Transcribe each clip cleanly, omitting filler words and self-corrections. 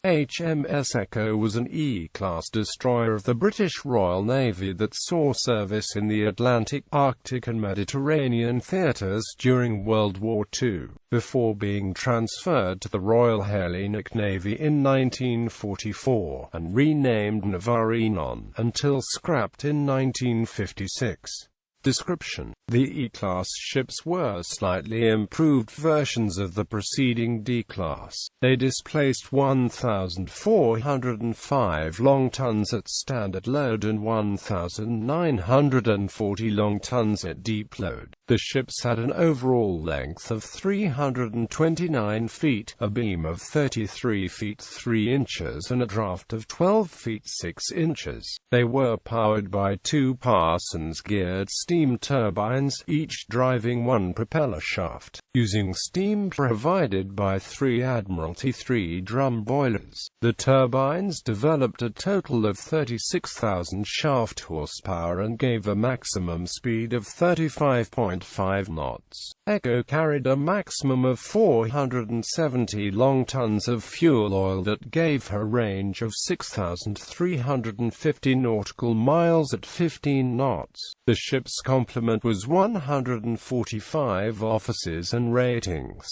HMS Echo was an E-class destroyer of the British Royal Navy that saw service in the Atlantic, Arctic and Mediterranean theatres during World War II, before being transferred to the Royal Hellenic Navy in 1944, and renamed Navarinon, until scrapped in 1956. Description: the E-class ships were slightly improved versions of the preceding D-class. They displaced 1,405 long tons at standard load and 1,940 long tons at deep load. The ships had an overall length of 329 feet, a beam of 33 feet 3 inches and a draft of 12 feet 6 inches. They were powered by two Parsons-geared steam turbines, each driving one propeller shaft, using steam provided by three Admiralty 3-drum boilers. The turbines developed a total of 36,000 shaft horsepower and gave a maximum speed of 35.5 knots. Echo carried a maximum of 470 long tons of fuel oil that gave her range of 6,350 nautical miles at 15 knots. The ship's complement was 145 officers and ratings.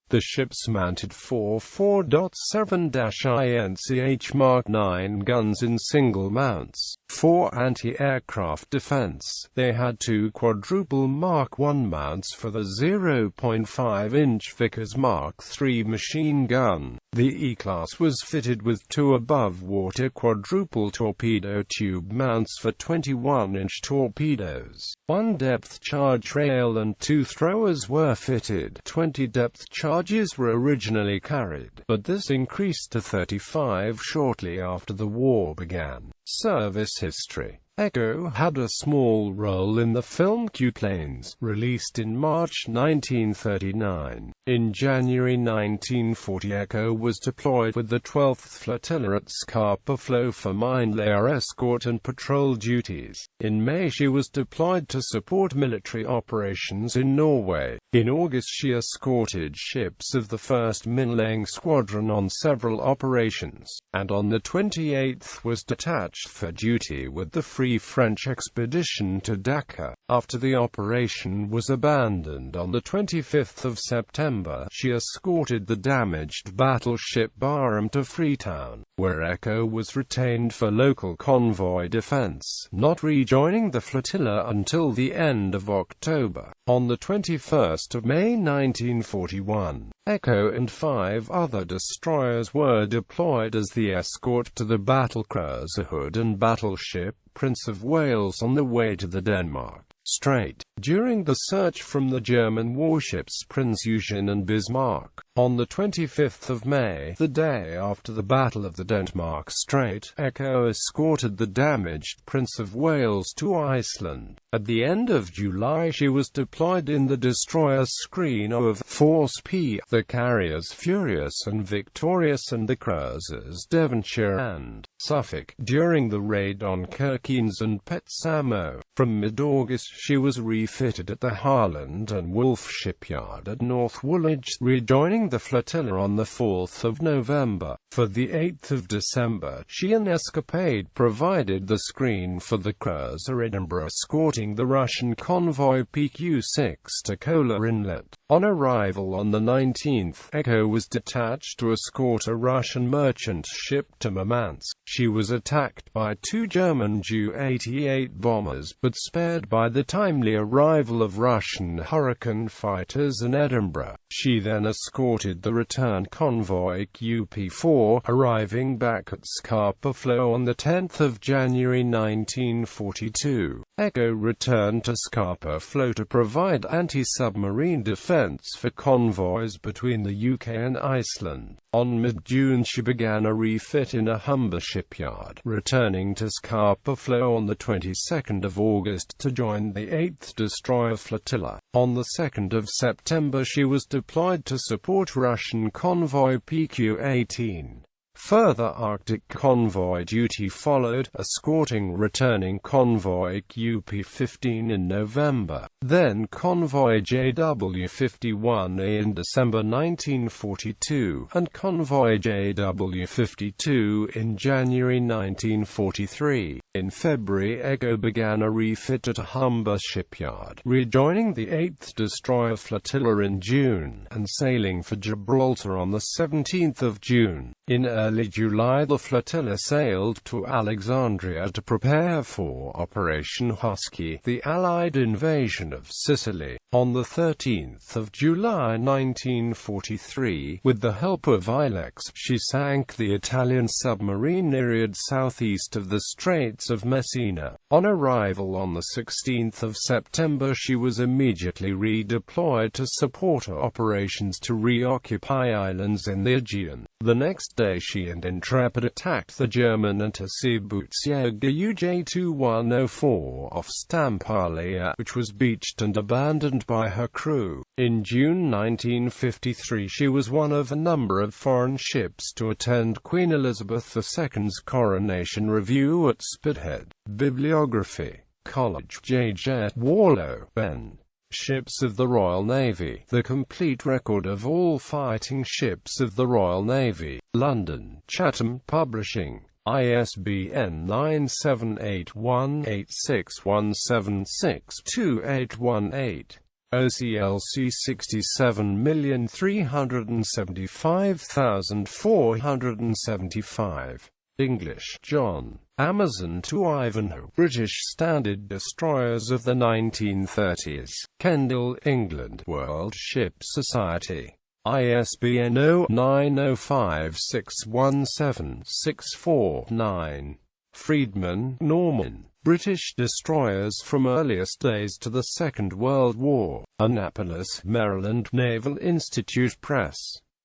The ships mounted four 4.7-inch Mark 9 guns in single mounts, for anti-aircraft defense. They had two quadruple Mark 1 mounts for the 0.5-inch Vickers Mark 3 machine gun. The E-class was fitted with two above-water quadruple torpedo tube mounts for 21-inch torpedoes. One depth charge rail and two throwers were fitted. 20 depth charges were originally carried, but this increased to 35 shortly after the war began. Service history: Echo had a small role in the film Q-Planes, released in March 1939. In January 1940, Echo was deployed with the 12th Flotilla at Scapa Flow for mine layer escort and patrol duties. In May she was deployed to support military operations in Norway. In August she escorted ships of the 1st Mine-laying Squadron on several operations, and on the 28th was detached for duty with the Free French expedition to Dakar. After the operation was abandoned on the 25th of September, she escorted the damaged battleship Barham to Freetown, where Echo was retained for local convoy defense, not rejoining the flotilla until the end of October. On the 21st of May 1941, Echo and 5 other destroyers were deployed as the escort to the battlecruiser Hood and battleship Prince of Wales on the way to the Denmark Strait. During the search from the German warships Prinz Eugen and Bismarck, on the 25th of May, the day after the Battle of the Denmark Strait, Echo escorted the damaged Prince of Wales to Iceland. At the end of July she was deployed in the destroyer Screen of Force P, the carriers Furious and Victorious and the cruisers Devonshire and Suffolk, during the raid on Kirkenes and Petsamo. From mid-August she was refitted at the Harland and Wolff shipyard at North Woolwich, rejoining the flotilla on the 4th of November. For the 8th of December, she and Escapade provided the screen for the cruiser Edinburgh, escorting the Russian convoy PQ-6 to Kola Inlet. On arrival on the 19th, Echo was detached to escort a Russian merchant ship to Murmansk. She was attacked by two German Ju-88 bombers, but spared by the timely arrival of Russian Hurricane fighters in Edinburgh. She then escorted the return convoy QP-4, arriving back at Scapa Flow on the 10th of January 1942. Echo returned to Scapa Flow to provide anti-submarine defense for convoys between the UK and Iceland. On mid-June she began a refit in a Humber shipyard, returning to Scapa Flow on the 22nd of August to join the 8th Destroyer Flotilla. On the 2nd of September she was deployed to support Russian convoy PQ-18. Further Arctic convoy duty followed, escorting returning convoy QP-15 in November, then convoy JW-51A in December 1942, and convoy JW-52 in January 1943. In February, Echo began a refit at a Humber shipyard, rejoining the 8th Destroyer Flotilla in June, and sailing for Gibraltar on 17 June. In early July, the flotilla sailed to Alexandria to prepare for Operation Husky, the Allied invasion of Sicily. On 13 July 1943, with the help of Ilex, she sank the Italian submarine Nereid southeast of the Straits of Messina. On arrival on 16 September, she was immediately redeployed to support operations to reoccupy islands in the Aegean. The next day she and Intrepid attacked the German Unterseebootsjäger UJ-2104 off Stampalia, which was beached and abandoned by her crew. In June 1953 she was one of a number of foreign ships to attend Queen Elizabeth II's coronation review at Spithead. Bibliography. College J. J. Warlow, Ben. Ships of the Royal Navy. The complete record of all fighting ships of the Royal Navy. London, Chatham Publishing. ISBN 9781861762818. OCLC 67375475. English, John. Amazon to Ivanhoe. British Standard Destroyers of the 1930s. Kendal, England. World Ship Society. ISBN 0-90561764-9. Friedman, Norman. British Destroyers from Earliest Days to the Second World War. Annapolis, Maryland, Naval Institute Press.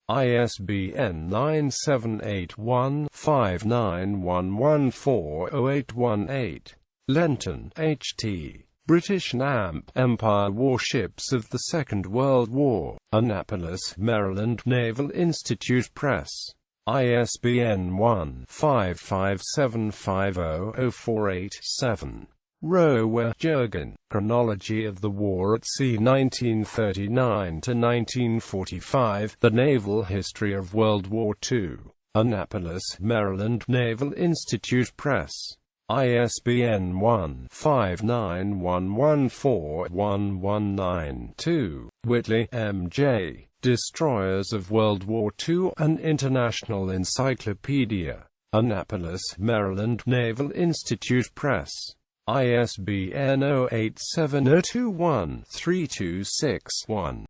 ISBN 978-1-59114-0818. Lenton, H.T. British NAMP, Empire Warships of the Second World War. Annapolis, Maryland, Naval Institute Press. ISBN 1-55750-048-7. Rowe, Jürgen. Chronology of the War at Sea 1939–1945, The Naval History of World War II. Annapolis, Maryland, Naval Institute Press. ISBN 1-59114-119-2. Whitley, M.J. Destroyers of World War II, An International Encyclopedia. Annapolis, Maryland, Naval Institute Press. ISBN 087021326-1.